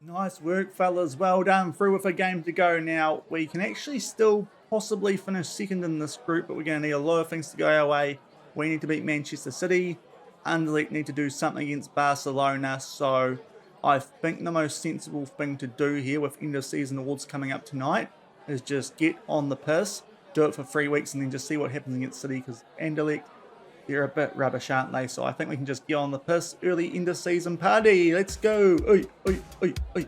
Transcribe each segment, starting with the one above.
Nice work, fellas. Well done. Through with a game to go now. We can actually still possibly finish second in this group, but we're going to need a lot of things to go our way. We need to beat Manchester City. Anderlecht need to do something against Barcelona. So I think the most sensible thing to do here with end of season awards coming up tonight is just get on the piss, do it for 3 weeks, and then just see what happens against City, because Anderlecht, they're a bit rubbish, aren't they? So I think we can just get on the piss. Early end of season party. Let's go. Oi, oi, oi, oi.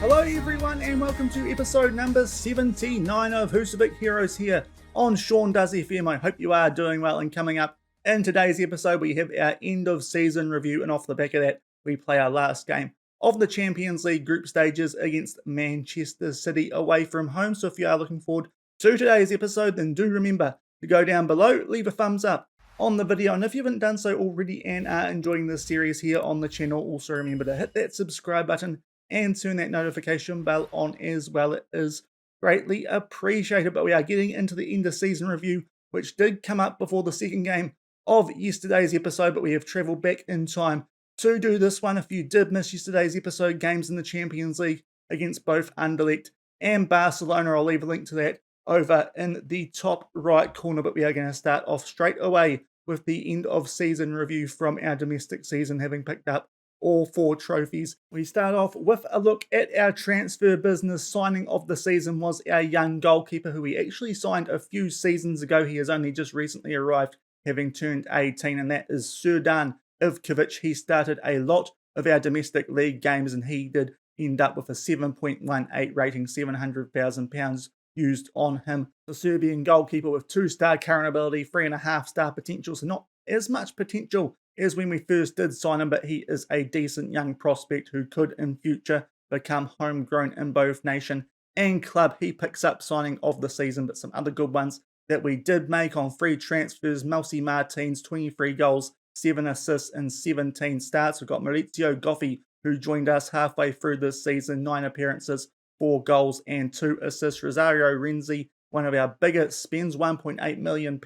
Hello everyone and welcome to episode number 79 of Husavik Heroes here on Shaun Does FM. I hope you are doing well, and coming up in today's episode we have our end of season review, and off the back of that we play our last game of the Champions League group stages against Manchester City away from home. So if you are looking forward to today's episode, then do remember to go down below, leave a thumbs up on the video, and if you haven't done so already and are enjoying this series here on the channel, also remember to hit that subscribe button and turn that notification bell on as well. It is greatly appreciated. But we are getting into the end of season review, which did come up before the second game of yesterday's episode, but we have travelled back in time to do this one. If you did miss yesterday's episode, games in the Champions League against both Anderlecht and Barcelona, I'll leave a link to that over in the top right corner. But we are going to start off straight away with the end of season review from our domestic season, having picked up all 4 trophies. We start off with a look at our transfer business. Signing of the season was our young goalkeeper, who we actually signed a few seasons ago. He has only just recently arrived, having turned 18, and that is Shaun. He started a lot of our domestic league games, and he did end up with a 7.18 rating, £700,000 used on him. The Serbian goalkeeper with 2-star current ability, 3.5-star potential, so not as much potential as when we first did sign him, but he is a decent young prospect who could in future become homegrown in both nation and club. He picks up signing of the season. But some other good ones that we did make on free transfers: Melcy Martins, 23 goals, 7 assists in 17 starts. We've got Maurizio Goffi, who joined us halfway through this season, 9 appearances, 4 goals and 2 assists. Rosario Renzi, one of our biggest spends, £1.8 million.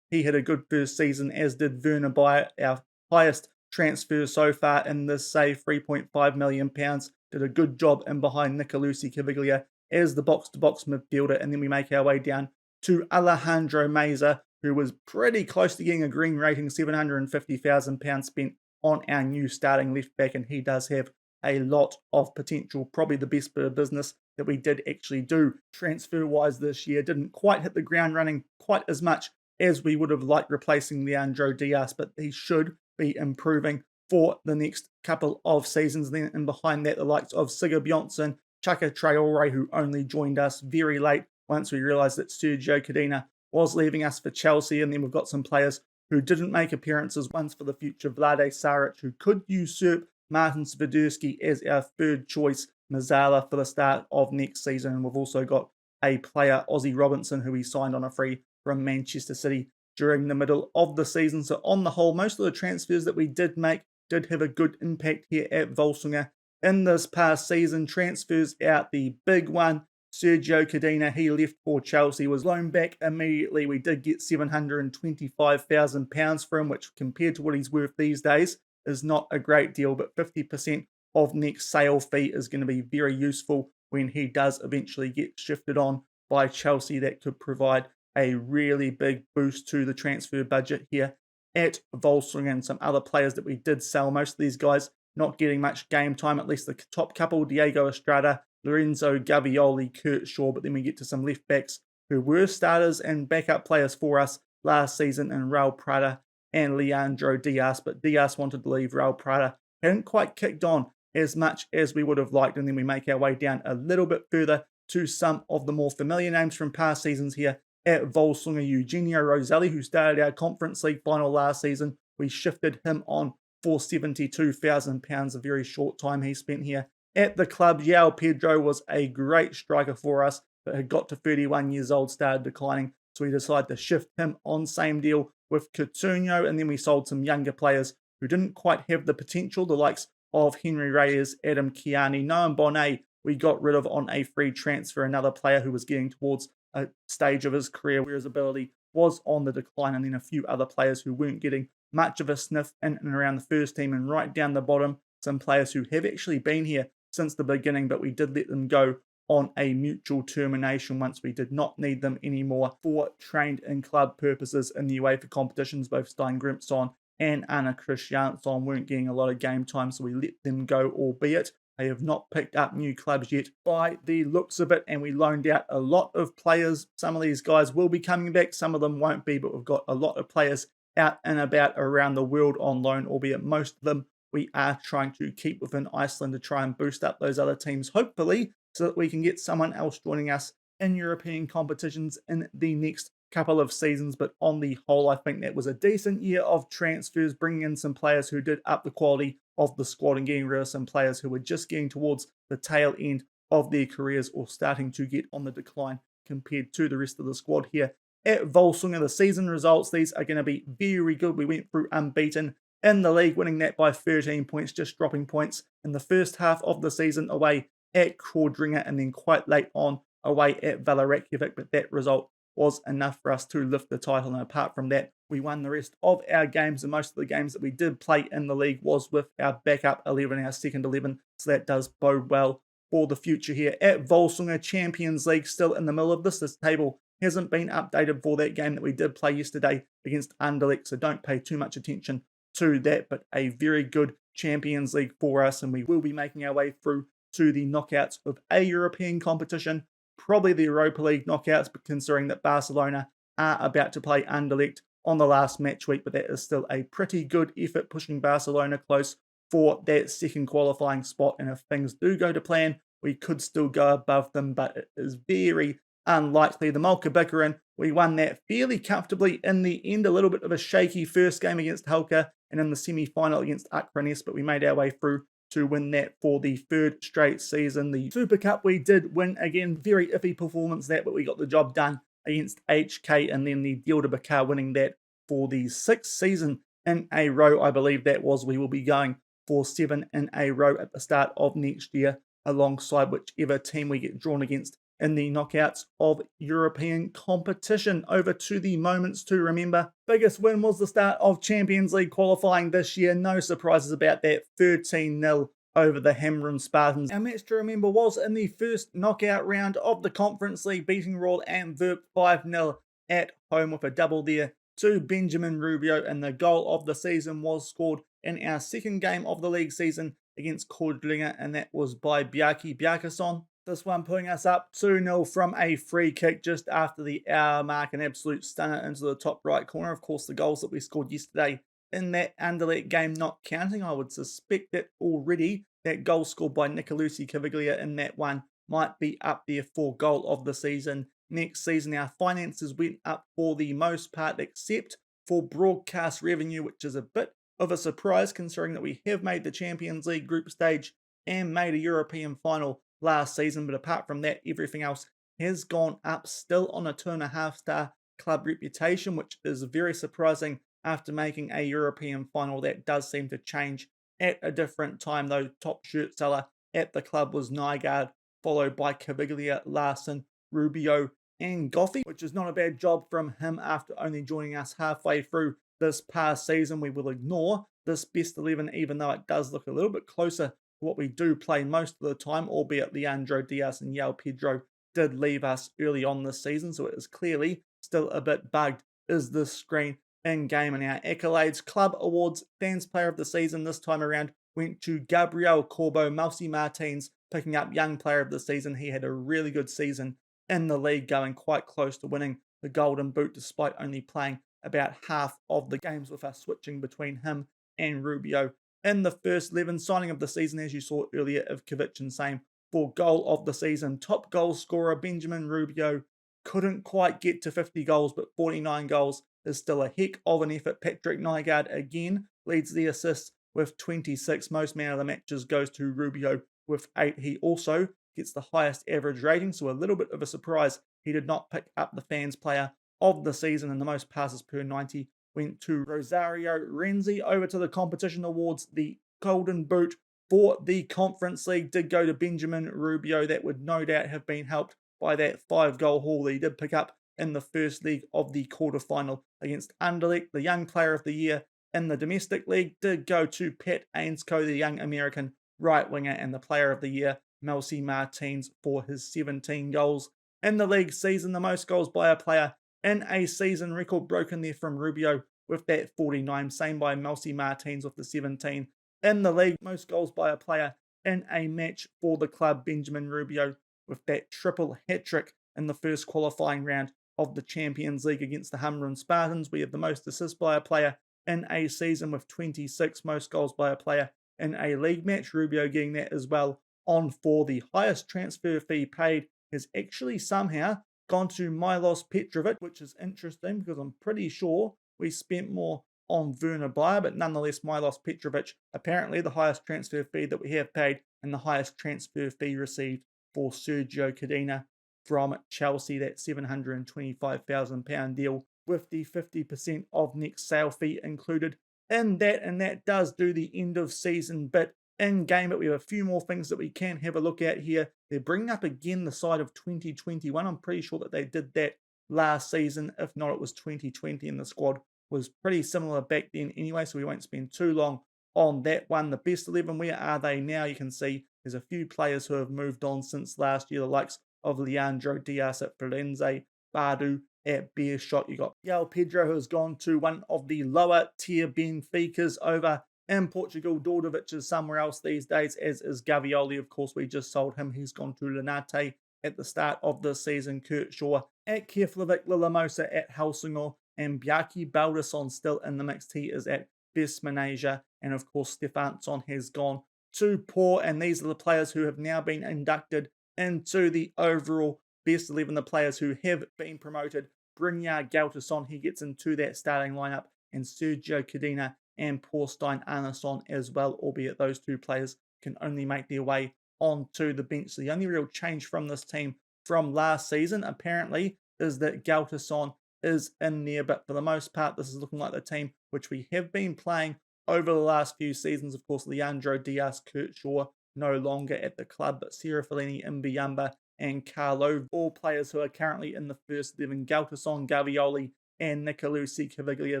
He had a good first season, as did Werner Bayer, our highest transfer so far in this save, £3.5 million. Did a good job in behind Nicolosi Caviglia as the box-to-box midfielder. And then we make our way down to Alejandro Meza, who was pretty close to getting a green rating, £750,000 spent on our new starting left back, and he does have a lot of potential. Probably the best bit of business that we did actually do transfer-wise this year. Didn't quite hit the ground running quite as much as we would have liked, replacing Leandro Diaz, but he should be improving for the next couple of seasons. Then and behind that, the likes of Sigurd Bjornsson, Chaka Traore, who only joined us very late once we realised that Sergio Cadena was leaving us for Chelsea. And then we've got some players who didn't make appearances, ones for the future: Vlade Saric, who could usurp Martin Sviderski as our third choice Mazzala for the start of next season. And we've also got a player, Ozzy Robinson, who we signed on a free from Manchester City during the middle of the season. So on the whole, most of the transfers that we did make did have a good impact here at Völsungur in this past season. Transfers out, the big one, Sergio Cadena, he left for Chelsea, was loaned back immediately. We did get £725,000 for him, which compared to what he's worth these days is not a great deal, but 50% of next sale fee is going to be very useful when he does eventually get shifted on by Chelsea. That could provide a really big boost to the transfer budget here at Völsungur. And some other players that we did sell, most of these guys not getting much game time, at least the top couple: Diego Estrada, Lorenzo Gavioli, Kurt Shaw. But then we get to some left backs who were starters and backup players for us last season in Raul Prada and Leandro Diaz. But Diaz wanted to leave. Raul Prada hadn't quite kicked on as much as we would have liked. And then we make our way down a little bit further to some of the more familiar names from past seasons here at Völsungur. Eugenio Roselli, who started our Conference League final last season, we shifted him on for £72,000, a very short time he spent here at the club. João Pedro was a great striker for us, but had got to 31 years old, started declining, so we decided to shift him on same deal with Coutinho, and then we sold some younger players who didn't quite have the potential, the likes of Henry Reyes, Adam Kiani, Noam Bonnet. We got rid of on a free transfer, another player who was getting towards a stage of his career where his ability was on the decline, and then a few other players who weren't getting much of a sniff in and around the first team. And right down the bottom, some players who have actually been here since the beginning, but we did let them go on a mutual termination once we did not need them anymore for trained in club purposes in the UEFA competitions. Both Stein Grimson and Anna Christiansson weren't getting a lot of game time, so we let them go, albeit they have not picked up new clubs yet by the looks of it, and we loaned out a lot of players. Some of these guys will be coming back, some of them won't be, but we've got a lot of players out and about around the world on loan, albeit most of them we are trying to keep within Iceland to try and boost up those other teams, hopefully, so that we can get someone else joining us in European competitions in the next couple of seasons. But on the whole, I think that was a decent year of transfers, bringing in some players who did up the quality of the squad and getting rid of some players who were just getting towards the tail end of their careers or starting to get on the decline compared to the rest of the squad here at Völsungur. The season results, these are going to be very good. We went through unbeaten in the league, winning that by 13 points, just dropping points in the first half of the season away at Kordringa, and then quite late on away at Valorejkjavik, but that result was enough for us to lift the title. And apart from that, we won the rest of our games, and most of the games that we did play in the league was with our backup 11, our second 11, so that does bode well for the future here at Völsungur. Champions League still in the middle of this table hasn't been updated for that game that we did play yesterday against Anderlecht, so don't pay too much attention to that, but a very good Champions League for us, and we will be making our way through to the knockouts of a European competition, probably the Europa League knockouts, but considering that Barcelona are about to play Anderlecht on the last match week, but that is still a pretty good effort, pushing Barcelona close for that second qualifying spot. And if things do go to plan, we could still go above them, but it is very unlikely. The Malka Bikkerin, we won that fairly comfortably in the end. A little bit of a shaky first game against Halka and in the semi-final against Akranes, but we made our way through to win that for the third straight season. The Super Cup we did win again, very iffy performance that, but we got the job done against HK, and then the Deal to Bakar winning that for the sixth season in a row, I believe that was. We will be going for 7 in a row at the start of next year, alongside whichever team we get drawn against in the knockouts of European competition. Over to the moments to remember. Biggest win was the start of Champions League qualifying this year. No surprises about that. 13-0 over the Hamrun Spartans. Our match to remember was in the first knockout round of the Conference League, beating Royal Antwerp 5-0 at home with a double there to Benjamin Rubio, and the goal of the season was scored in our second game of the league season against Kordlinga, and that was by Bjarki Bjarkason. This one putting us up 2-0 from a free kick just after the hour mark, an absolute stunner into the top right corner. Of course, the goals that we scored yesterday in that Anderlecht game not counting, I would suspect that already that goal scored by Nicolucci Caviglia in that one might be up there for goal of the season next season. Our finances went up for the most part, except for broadcast revenue, which is a bit of a surprise considering that we have made the Champions League group stage and made a European final last season. But apart from that, everything else has gone up, still on a 2.5-star club reputation, which is very surprising after making a European final. That does seem to change at a different time, though. Top shirt seller at the club was Nygaard, followed by Caviglia, Larson, Rubio and Goffey, which is not a bad job from him after only joining us halfway through this past season. We will ignore this best 11, even though it does look a little bit closer to what we do play most of the time, albeit Leandro Diaz and Yao Pedro did leave us early on this season, so it is clearly still a bit bugged is this screen in game. And our accolades, club awards, fans player of the season this time around went to Gabriel Corbo. Mausi Martins picking up young player of the season. He had a really good season in the league, going quite close to winning the Golden Boot despite only playing about half of the games, with us switching between him and Rubio in the first 11. Signing of the season, as you saw earlier, Ivkovic, and same for goal of the season. Top goal scorer, Benjamin Rubio, couldn't quite get to 50 goals, but 49 goals is still a heck of an effort. Patrick Nygaard again leads the assists with 26. Most man of the matches goes to Rubio with 8. He also gets the highest average rating, so a little bit of a surprise he did not pick up the fans player of the season, and the most passes per 90 went to Rosario Renzi. Over to the competition awards, the Golden Boot for the Conference League did go to Benjamin Rubio. That would no doubt have been helped by that 5-goal haul that he did pick up in the first leg of the quarterfinal against Anderlecht. The Young Player of the Year in the domestic league did go to Pat Ainscoe, the young American right winger, and the Player of the Year, Melcy Martins, for his 17 goals in the league season. The most goals by a player in a season, record broken there from Rubio with that 49, same by Melcy Martins with the 17 in the league. Most goals by a player in a match for the club, Benjamin Rubio, with that triple hat-trick in the first qualifying round of the Champions League against the Humberan Spartans. We have the most assists by a player in a season with 26, most goals by a player in a league match. Rubio getting that as well. On for the highest transfer fee paid has actually somehow gone to Milos Petrovic, which is interesting because I'm pretty sure we spent more on Werner Bayer, but nonetheless Milos Petrovic, apparently the highest transfer fee that we have paid and the highest transfer fee received for Sergio Cadena from Chelsea, that £725,000 deal with the 50% of next sale fee included in that, and that does do the end of season bit in game. But we have a few more things that we can have a look at here. They're bringing up again the side of 2021. I'm pretty sure that they did that last season. If not, it was 2020, and the squad was pretty similar back then anyway, so we won't spend too long on that one. The best 11, where are they now? You can see there's a few players who have moved on since last year, the likes of Leandro Diaz at Firenze, Bardu at Beerschot. You got João Pedro, who has gone to one of the lower tier Benficas over in Portugal. Dordovic is somewhere else these days, as is Gavioli. Of course, we just sold him. He's gone to Linate at the start of the season. Kurt Shaw at Keflavik, Lillamosa at Helsingor, and Bjarki Baldursson still in the mix. He is at Vesmanasia, and of course Stefansson has gone to Por, and these are the players who have now been inducted into the overall best 11, the players who have been promoted. Brynjar Galtason, he gets into that starting lineup, and Sergio Cadena and Porstein Arnason as well, albeit those two players can only make their way onto the bench. So the only real change from this team from last season, apparently, is that Galtason is in there, but for the most part, this is looking like the team which we have been playing over the last few seasons. Of course, Leandro Diaz, Kurt Shaw, no longer at the club, but Sierra Fellini, Mbiyamba, and Carlo, all players who are currently in the first 11. Galtason, Gavioli, and Nicolucci Caviglia.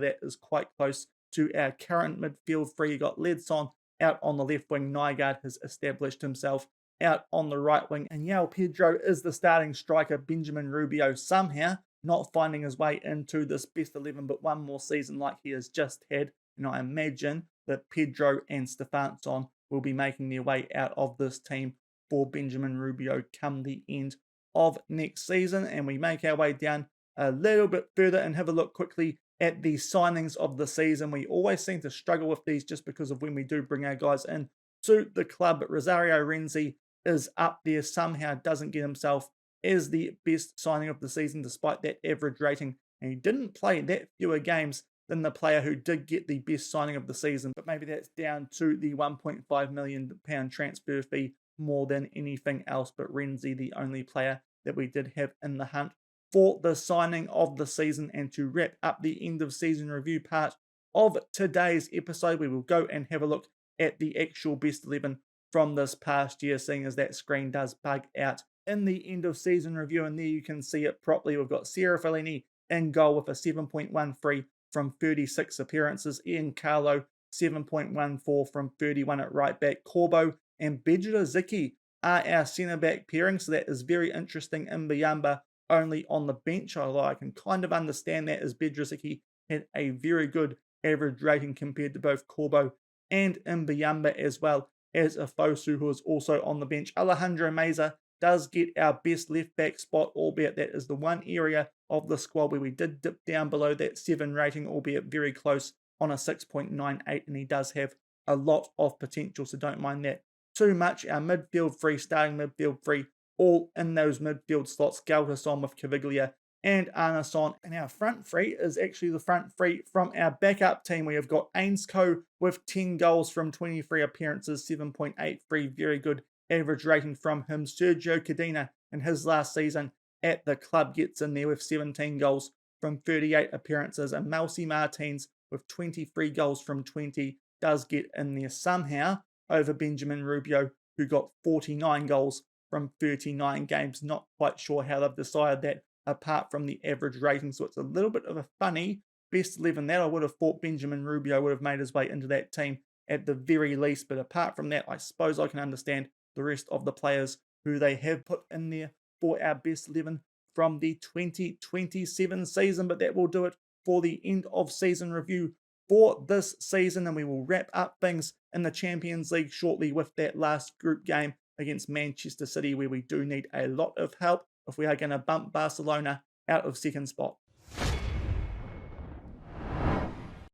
That is quite close to our current midfield three. You got Ledson out on the left wing. Nygaard has established himself out on the right wing, and João Pedro is the starting striker. Benjamin Rubio somehow not finding his way into this best 11, but one more season like he has just had, and I imagine that Pedro and Stefansson will be making their way out of this team for Benjamin Rubio come the end of next season. And we make our way down a little bit further and have a look quickly at the signings of the season. We always seem to struggle with these just because of when we do bring our guys in to the club, but Rosario Renzi is up there, somehow doesn't get himself as the best signing of the season despite that average rating, and he didn't play that fewer games than the player who did get the best signing of the season, but maybe that's down to the £1.5 million transfer fee more than anything else. But Renzi, the only player that we did have in the hunt for the signing of the season. And to wrap up the end of season review part of today's episode, we will go and have a look at the actual best 11 from this past year, seeing as that screen does bug out in the end of season review, and there you can see it properly. We've got Sierra Fellini in goal with a 7.13 from 36 appearances. Ian Carlo, 7.14 from 31 at right back. Corbo and Bedrzicki are our centre-back pairing, so that is very interesting. Mbiyamba only on the bench, although I can kind of understand that, as Bedrzicki had a very good average rating compared to both Corbo and Mbiyamba, as well as Afosu, who is also on the bench. Alejandro Meza does get our best left-back spot, albeit that is the one area of the squad where we did dip down below that 7 rating, albeit very close on a 6.98, and he does have a lot of potential, so don't mind that too much. Our midfield three, starting midfield three, all in those midfield slots. Galtason with Caviglia and Arnason. And our front three is actually the front three from our backup team. We have got Ainscoe with 10 goals from 23 appearances, 7.83, very good average rating from him. Sergio Cadena in his last season at the club gets in there with 17 goals from 38 appearances, and Melcy Martins with 23 goals from 20 does get in there somehow over Benjamin Rubio, who got 49 goals from 39 games. Not quite sure how they've decided that apart from the average rating, so it's a little bit of a funny best 11 that I would have thought Benjamin Rubio would have made his way into that team at the very least, but apart from that, I suppose I can understand the rest of the players who they have put in there for our best 11 from the 2027 season. But that will do it for the end of season review for this season, and we will wrap up things in the Champions League shortly with that last group game against Manchester City, where we do need a lot of help if we are going to bump Barcelona out of second spot.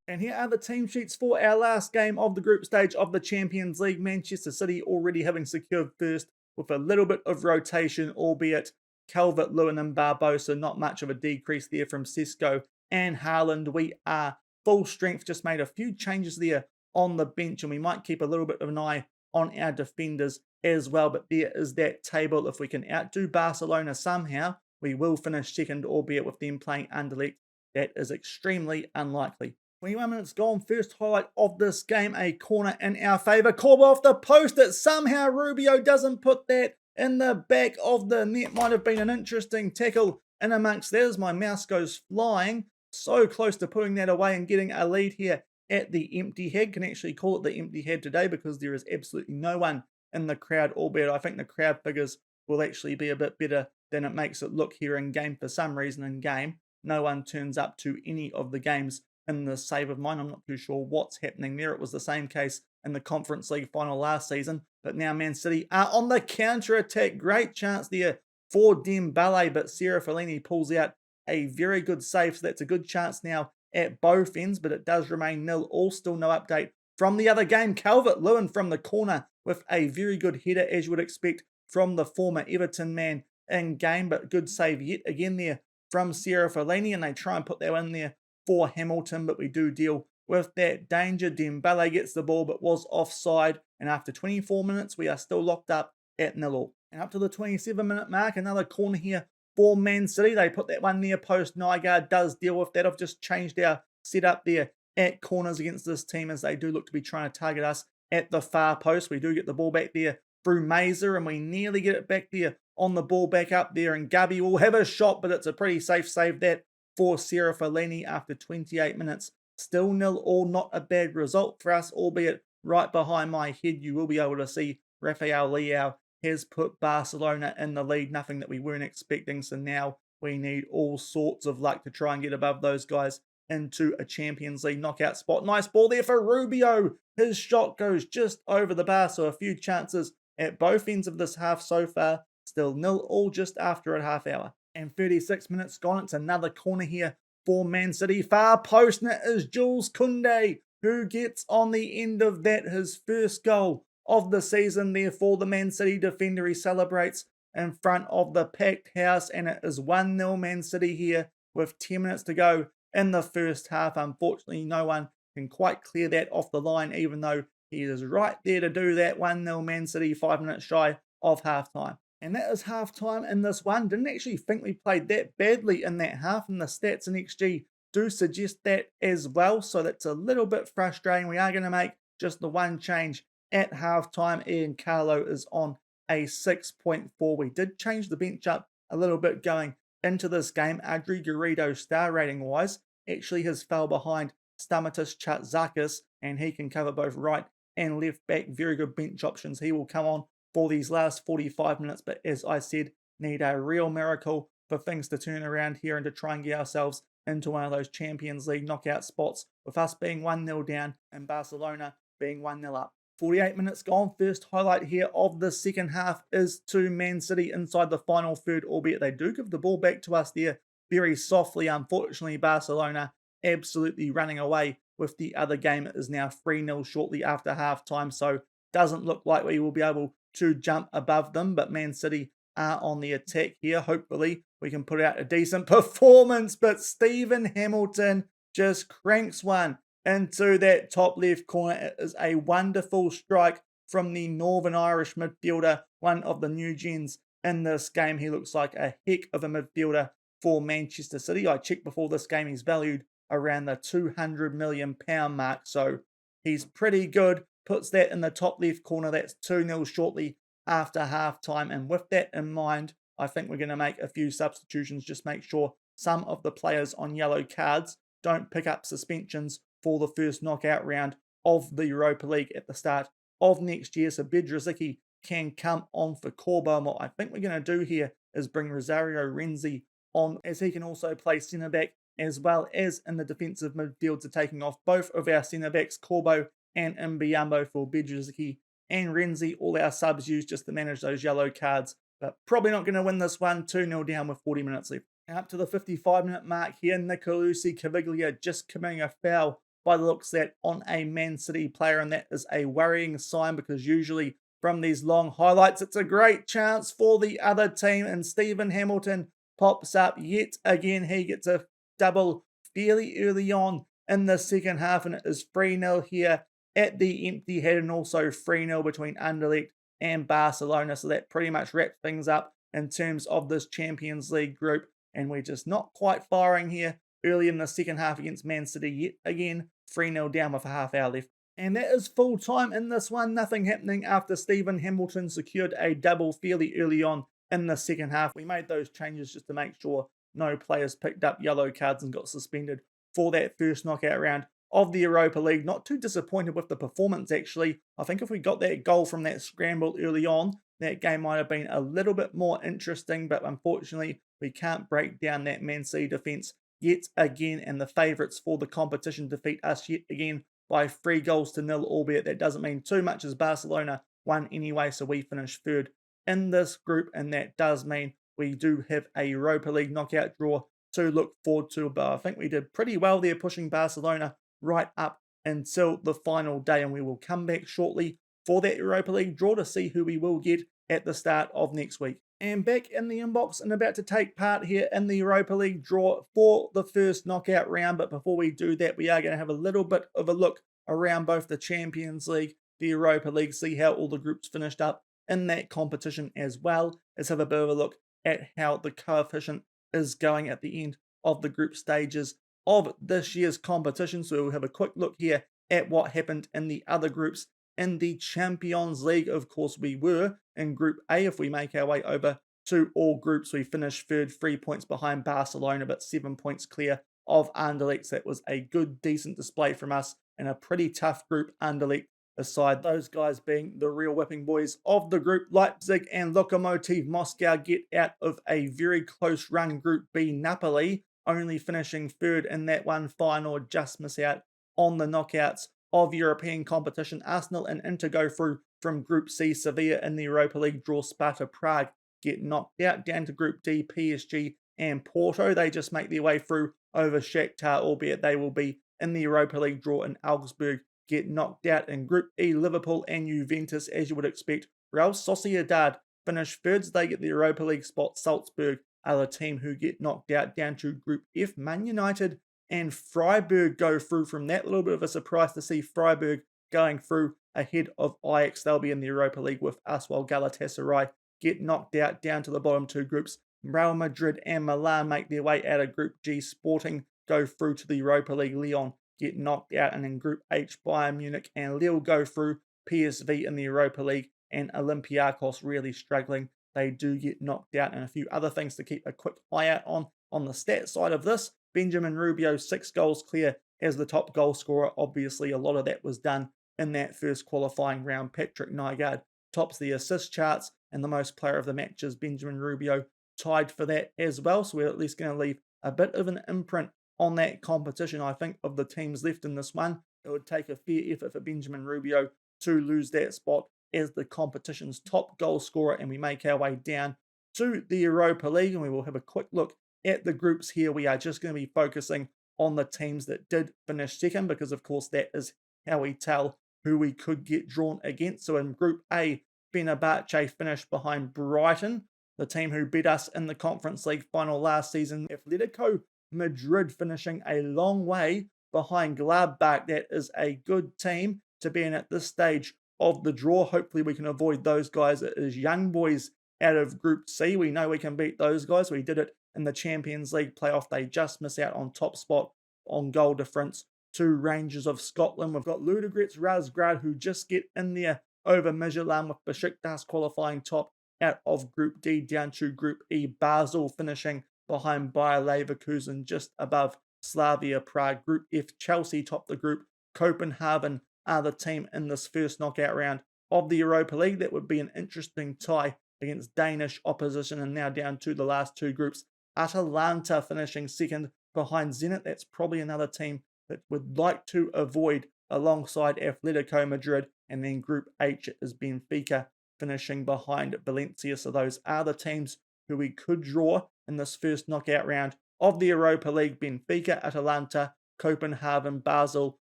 And here are the team sheets for our last game of the group stage of the Champions League. Manchester City already having secured first with a little bit of rotation, albeit Calvert-Lewin and Barbosa, not much of a decrease there from Sesko and Haaland. We are full strength, just made a few changes there on the bench, and we might keep a little bit of an eye on our defenders as well. But there is that table. If we can outdo Barcelona somehow, we will finish second, albeit with them playing Anderlecht. That is extremely unlikely. 21 minutes gone, first highlight of this game, a corner in our favour. Corba off the post, it somehow Rubio doesn't put that in the back of the net. Might have been an interesting tackle in amongst that as my mouse goes flying. So close to putting that away and getting a lead here at the empty head. Can actually call it the empty head today because there is absolutely no one in the crowd, albeit I think the crowd figures will actually be a bit better than it makes it look here in game. For some reason in game, no one turns up to any of the games in the save of mine. I'm not too sure what's happening there. It was the same case in the Conference League final last season, but now Man City are on the counter-attack. Great chance there for Dembele, but Serafellini pulls out a very good save, so that's a good chance now at both ends, but it does remain 0-0. Still no update from the other game. Calvert-Lewin from the corner with a very good header, as you would expect from the former Everton man in game, but good save yet again there from Serafellini, and they try and put that in there for Hamilton, but we do deal with that danger. Dembele gets the ball but was offside, and after 24 minutes we are still locked up at 0-0. And up to the 27-minute mark, another corner here for Man City. They put that one near post. Nygaard does deal with that. I've just changed our setup there at corners against this team, as they do look to be trying to target us at the far post. We do get the ball back there through Mazer, and we nearly get it back there on the ball back up there, and Gubby will have a shot, but it's a pretty safe save that for Serafellini after 28 minutes. Still 0-0, not a bad result for us, albeit right behind my head you will be able to see Rafael Leao has put Barcelona in the lead, nothing that we weren't expecting, so now we need all sorts of luck to try and get above those guys into a Champions League knockout spot. Nice ball there for Rubio. His shot goes just over the bar, so a few chances at both ends of this half so far. Still 0-0 just after a half hour. And 36 minutes gone, it's another corner here for Man City. Far post, and it is Jules Koundé who gets on the end of that his first goal of the season there for the Man City defender. He celebrates in front of the packed house, and it is 1-0 Man City here with 10 minutes to go in the first half. Unfortunately, no one can quite clear that off the line, even though he is right there to do that. 1-0 Man City, 5 minutes shy of half-time. And that is half-time in this one. Didn't actually think we played that badly in that half, and the stats and XG do suggest that as well. So that's a little bit frustrating. We are going to make just the one change at half-time. Ian Carlo is on a 6.4. We did change the bench up a little bit going into this game. Adri Garrido, star rating-wise, actually has fell behind Stamatis Chatzakis, and he can cover both right and left back. Very good bench options. He will come on for these last 45 minutes, but as I said, need a real miracle for things to turn around here and to try and get ourselves into one of those Champions League knockout spots, with us being 1-0 down and Barcelona being 1-0 up. 48 minutes gone. First highlight here of the second half is to Man City inside the final third, albeit they do give the ball back to us there very softly. Unfortunately, Barcelona absolutely running away with the other game. It is now 3-0 shortly after half-time, so doesn't look like we will be able to jump above them, but Man City are on the attack here. Hopefully we can put out a decent performance, but Stephen Hamilton just cranks one into that top left corner. It is a wonderful strike from the Northern Irish midfielder, one of the new gens in this game. He looks like a heck of a midfielder for Manchester City. I checked before this game, he's valued around the £200 million mark, so he's pretty good. Puts that in the top left corner. That's 2-0 shortly after halftime. And with that in mind, I think we're going to make a few substitutions. Just make sure some of the players on yellow cards don't pick up suspensions for the first knockout round of the Europa League at the start of next year. So R.S.C can come on for Corbo. And what I think we're going to do here is bring Rosario Renzi on, as he can also play centre-back as well as in the defensive midfield. So taking off both of our centre-backs, Corbo and Mbiambo, for R.S.C and Renzi. All our subs used just to manage those yellow cards, but probably not going to win this one. 2-0 down with 40 minutes left. And up to the 55-minute mark here, Nicolosi Caviglia just committing a foul by the looks of that on a Man City player, and that is a worrying sign, because usually from these long highlights, it's a great chance for the other team, and Stephen Hamilton pops up yet again. He gets a double fairly early on in the second half, and it is 3-0 here at the empty head, and also 3-0 between Anderlecht and Barcelona. So that pretty much wraps things up in terms of this Champions League group, and we're just not quite firing here early in the second half against Man City yet again. 3-0 down with a half hour left. And that is full time in this one. Nothing happening after Stephen Hamilton secured a double fairly early on in the second half. We made those changes just to make sure no players picked up yellow cards and got suspended for that first knockout round of the Europa League. Not too disappointed with the performance, actually. I think if we got that goal from that scramble early on, that game might have been a little bit more interesting, but unfortunately, we can't break down that Man City defence yet again, and the favourites for the competition defeat us yet again by 3-0, albeit that doesn't mean too much, as Barcelona won anyway, so we finish third in this group, and that does mean we do have a Europa League knockout draw to look forward to. But I think we did pretty well there, pushing Barcelona right up until the final day, and we will come back shortly for that Europa League draw to see who we will get at the start of next week. And back in the inbox and about to take part here in the Europa League draw for the first knockout round. But before we do that, we are going to have a little bit of a look around both the Champions League, the Europa League, see how all the groups finished up in that competition, as well as have a bit of a look at how the coefficient is going at the end of the group stages of this year's competition. So we'll have a quick look here at what happened in the other groups. In the Champions League, of course, we were in Group A. If we make our way over to all groups, we finished third, 3 points behind Barcelona, but 7 points clear of Anderlecht. So that was a good, decent display from us in a pretty tough group, Anderlecht, aside those guys being the real whipping boys of the group. Leipzig and Lokomotiv Moscow get out of a very close run Group B. Napoli only finishing third in that one final, just miss out on the knockouts of European competition. Arsenal and Inter go through from Group C. Sevilla in the Europa League draw. Sparta Prague get knocked out. Down to Group D, PSG and Porto. They just make their way through over Shakhtar, albeit they will be in the Europa League draw. And Augsburg get knocked out. In Group E, Liverpool and Juventus, as you would expect. Real Sociedad finish thirds. They get the Europa League spot. Salzburg are the team who get knocked out. Down to Group F, Man United and Freiburg go through from that. Little bit of a surprise to see Freiburg going through ahead of Ajax. They'll be in the Europa League with us, while Galatasaray get knocked out. Down to the bottom two groups. Real Madrid and Milan make their way out of Group G. Sporting go through to the Europa League. Lyon get knocked out. And in Group H, Bayern Munich and Lille go through. PSV in the Europa League and Olympiacos really struggling. They do get knocked out. And a few other things to keep a quick eye out on the stat side of this. Benjamin Rubio, 6 goals clear as the top goal scorer. Obviously, a lot of that was done in that first qualifying round. Patrick Nygaard tops the assist charts, and the most player of the match is Benjamin Rubio, tied for that as well. So we're at least going to leave a bit of an imprint on that competition. I think of the teams left in this one, it would take a fair effort for Benjamin Rubio to lose that spot as the competition's top goal scorer. And we make our way down to the Europa League, and we will have a quick look at the groups here. We are just going to be focusing on the teams that did finish second, because of course that is how we tell who we could get drawn against. So in Group A, Fenerbahce finished behind Brighton, the team who beat us in the Conference League final last season. Atletico Madrid finishing a long way behind Gladbach. That is a good team to be in at this stage of the draw. Hopefully we can avoid those guys. It is young boys out of Group C. We know we can beat those guys. We did it in the Champions League playoff. They just miss out on top spot on goal difference to Rangers of Scotland. We've got Ludogorets Razgrad, who just get in there over Midtjylland, with Besiktas qualifying top out of Group D down to Group E. Basel finishing behind Bayer Leverkusen just above Slavia Prague. Group F, Chelsea top the group. Copenhagen are the team in this first knockout round of the Europa League. That would be an interesting tie against Danish opposition. And now down to the last two groups. Atalanta finishing second behind Zenit. That's probably another team that would like to avoid alongside Atletico Madrid. And then Group H is Benfica finishing behind Valencia. So those are the teams who we could draw in this first knockout round of the Europa League. Benfica, Atalanta, Copenhagen, Basel,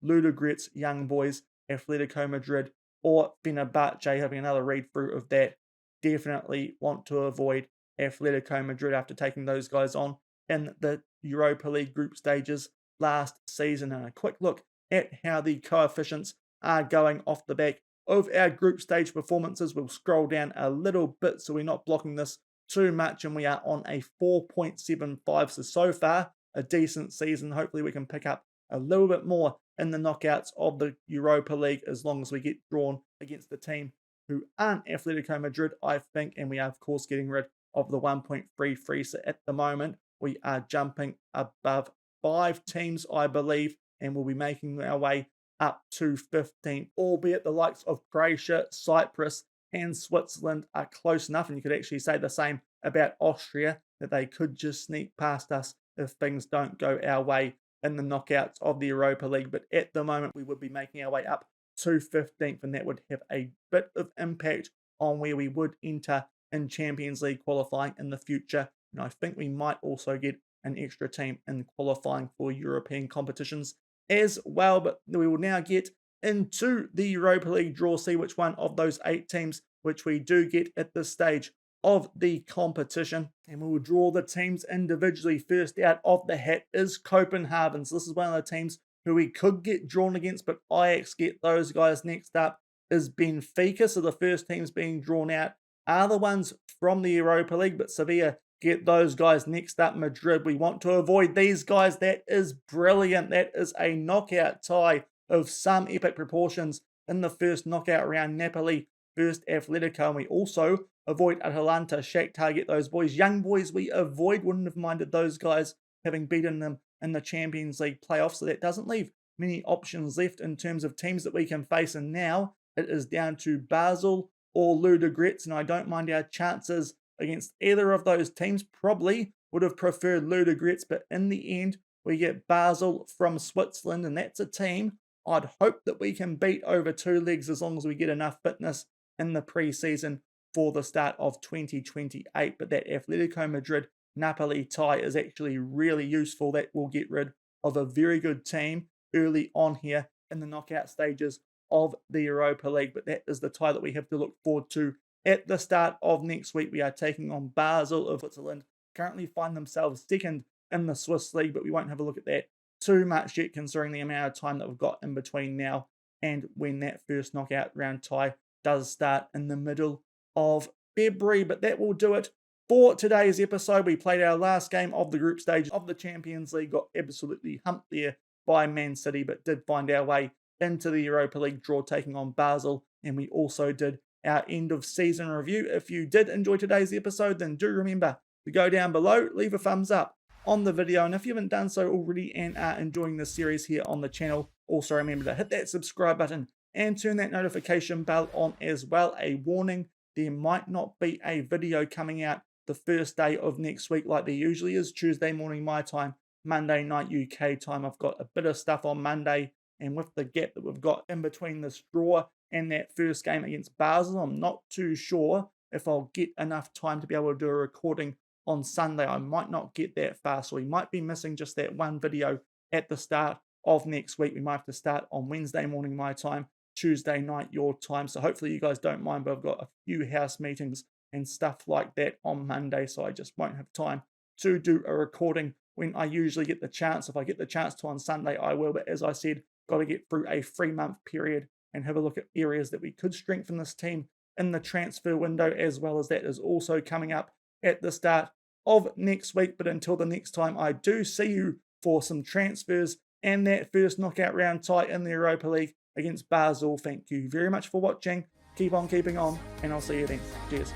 Ludogorets, Young Boys, Atletico Madrid, or Fenerbahce. Having another read through of that, definitely want to avoid Atletico Madrid after taking those guys on in the Europa League group stages last season. And a quick look at how the coefficients are going off the back of our group stage performances. We'll scroll down a little bit so we're not blocking this too much, and we are on a 4.75. So far, a decent season. Hopefully we can pick up a little bit more in the knockouts of the Europa League as long as we get drawn against the team who aren't Atletico Madrid, I think. And we are, of course, getting rid of the 1.33. So at the moment, we are jumping above 5 teams, I believe, and we'll be making our way up to 15th, albeit the likes of Croatia, Cyprus, and Switzerland are close enough. And you could actually say the same about Austria, that they could just sneak past us if things don't go our way in the knockouts of the Europa League. But at the moment, we would be making our way up to 15th, and that would have a bit of impact on where we would enter in Champions League qualifying in the future. And I think we might also get an extra team in qualifying for European competitions as well. But we will now get into the Europa League draw, see which one of those 8 teams which we do get at this stage of the competition, and we will draw the teams individually. First out of the hat is Copenhagen. So this is one of the teams who we could get drawn against, but Ajax get those guys. Next up is Benfica. So the first teams being drawn out are the ones from the Europa League, but Sevilla get those guys. Next up, Madrid. We want to avoid these guys. That is brilliant. That is a knockout tie of some epic proportions in the first knockout round. Napoli first Atletico, and we also avoid Atalanta. Shakhtar get those boys. Young Boys we avoid. Wouldn't have minded those guys having beaten them in the Champions League playoffs. So that doesn't leave many options left in terms of teams that we can face. And now it is down to Basel or Ludogorets, and I don't mind our chances against either of those teams. Probably would have preferred Ludogorets, but in the end, we get Basel from Switzerland, and that's a team I'd hope that we can beat over 2 legs as long as we get enough fitness in the pre-season for the start of 2028. But that Atletico Madrid-Napoli tie is actually really useful. That will get rid of a very good team early on here in the knockout stages of the Europa League. But that is the tie that we have to look forward to at the start of next week. We are taking on Basel of Switzerland. Currently find themselves second in the Swiss League, but we won't have a look at that too much yet, considering the amount of time that we've got in between now and when that first knockout round tie does start in the middle of February. But that will do it for today's episode. We played our last game of the group stage of the Champions League, got absolutely humped there by Man City, but did find our way into the Europa League draw, taking on Basel, and we also did our end of season review. If you did enjoy today's episode, then do remember to go down below, leave a thumbs up on the video, and if you haven't done so already and are enjoying this series here on the channel, also remember to hit that subscribe button and turn that notification bell on as well. A warning, there might not be a video coming out the first day of next week like there usually is, Tuesday morning my time, Monday night UK time. I've got a bit of stuff on Monday, and with the gap that we've got in between this draw and that first game against Basel, I'm not too sure if I'll get enough time to be able to do a recording on Sunday. I might not get that far, so we might be missing just that one video at the start of next week. We might have to start on Wednesday morning my time, Tuesday night your time. So hopefully you guys don't mind, but I've got a few house meetings and stuff like that on Monday, so I just won't have time to do a recording when I usually get the chance. If I get the chance to on Sunday, I will, but as I said, got to get through a 3-month period and have a look at areas that we could strengthen this team in the transfer window, as well as that is also coming up at the start of next week. But until the next time I do see you for some transfers and that first knockout round tie in the Europa League against Basel, thank you very much for watching. Keep on keeping on, and I'll see you then. Cheers.